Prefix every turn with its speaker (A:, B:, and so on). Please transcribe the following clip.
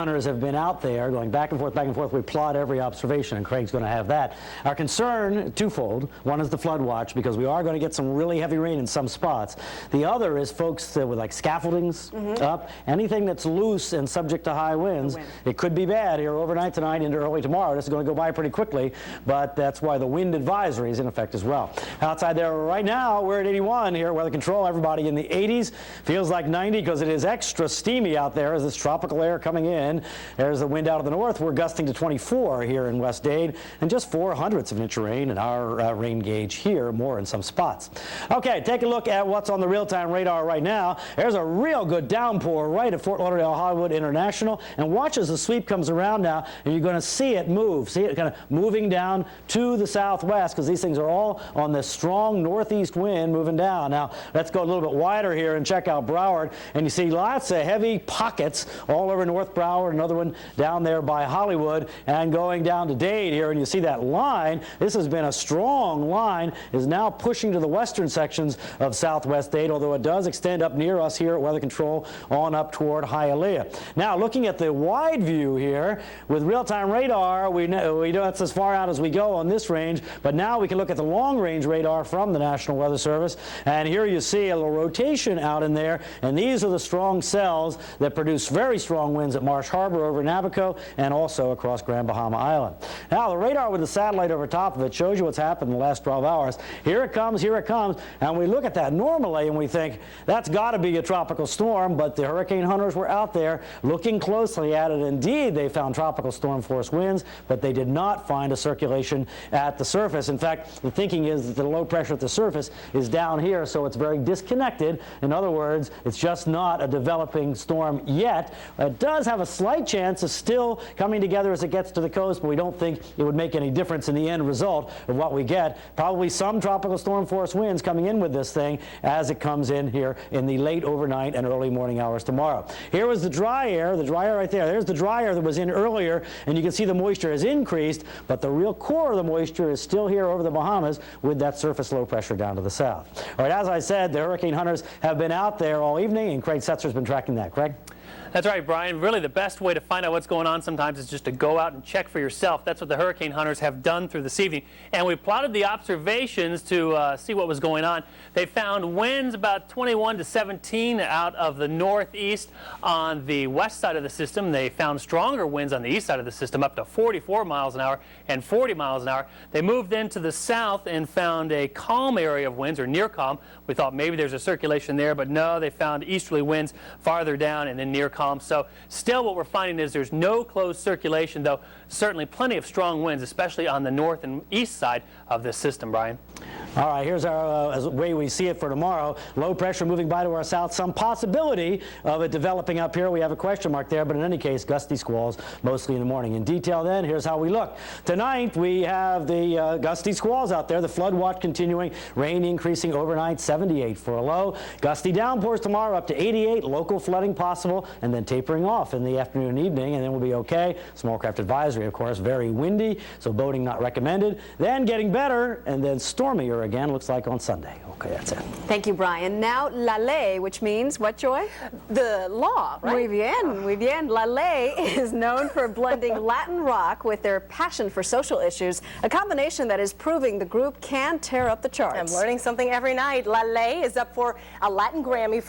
A: Hunters have been out there going back and forth, back and forth. We plot every observation, and Craig's going to have that. Our concern, twofold. One is the flood watch, because we are going to get some really heavy rain in some spots. The other is folks with like scaffoldings up, anything that's loose and subject to high winds. It could be bad here overnight tonight into early tomorrow. This is going to go by pretty quickly, but that's why the wind advisory is in effect as well. Outside there right now, we're at 81 here, weather control, everybody in the 80s. Feels like 90 because it is extra steamy out there as this tropical air coming in. There's the wind out of the north. We're gusting to 24 here in West Dade, and just 0.04 of an inch of rain in our rain gauge here, more in some spots. Okay, take a look at what's on the real-time radar right now. There's a real good downpour right at Fort Lauderdale Hollywood International, and watch as the sweep comes around now, and you're going to see it move. See it kind of moving down to the southwest, because these things are all on this strong northeast wind moving down. Now, let's go a little bit wider here and check out Broward, and you see lots of heavy pockets all over North Broward. Another one down there by Hollywood and going down to Dade here, and you see that line. This has been a strong line, is now pushing to the western sections of southwest Dade, although it does extend up near us here at Weather Control on up toward Hialeah. Now, looking at the wide view here with real-time radar, we know that's as far out as we go on this range, but now we can look at the long-range radar from the National Weather Service, and here you see a little rotation out in there, and these are the strong cells that produce very strong winds at Marsh Harbor over Nabucco and also across Grand Bahama Island. Now, the radar with the satellite over top of it shows you what's happened in the last 12 hours. Here it comes, and we look at that normally and we think that's got to be a tropical storm, but the hurricane hunters were out there looking closely at it. Indeed, they found tropical storm force winds, but they did not find a circulation at the surface. In fact, the thinking is that the low pressure at the surface is down here, so it's very disconnected. In other words, it's just not a developing storm yet. It does have a slight chance of still coming together as it gets to the coast, but we don't think it would make any difference in the end result of what we get. Probably some tropical storm force winds coming in with this thing as it comes in here in the late overnight and early morning hours tomorrow. Here was the dry air right there. There's the dry air that was in earlier, and you can see the moisture has increased, but the real core of the moisture is still here over the Bahamas with that surface low pressure down to the south. All right, as I said, the hurricane hunters have been out there all evening, and Craig Setzer's been tracking that. Craig?
B: That's right, Brian. Really, the best way to find out what's going on sometimes is just to go out and check for yourself. That's what the hurricane hunters have done through this evening. And we plotted the observations to see what was going on. They found winds about 21 to 17 out of the northeast on the west side of the system. They found stronger winds on the east side of the system, up to 44 miles an hour and 40 miles an hour. They moved into the south and found a calm area of winds, or near calm. We thought maybe there's a circulation there, but no, they found easterly winds farther down and then near calm. So still what we're finding is there's no closed circulation, though certainly plenty of strong winds, especially on the north and east side of this system, Brian.
A: All right, here's our way we see it for tomorrow. Low pressure moving by to our south. Some possibility of it developing up here. We have a question mark there, but in any case, gusty squalls mostly in the morning. In detail then, here's how we look. Tonight, we have the gusty squalls out there. The flood watch continuing. Rain increasing overnight, 78 for a low. Gusty downpours tomorrow up to 88. Local flooding possible, and then tapering off in the afternoon and evening, and then we'll be okay. Small craft advisory, of course, very windy, so boating not recommended. Then getting better, and then stormier again, looks like on Sunday. Okay, that's it.
C: Thank you, Brian. Now, la ley, which means what, Joy? The law, right? Muy bien, muy bien. La ley is known for blending Latin rock with their passion for social issues, a combination that is proving the group can tear up the charts.
D: I'm learning something every night. La ley is up for a Latin Grammy for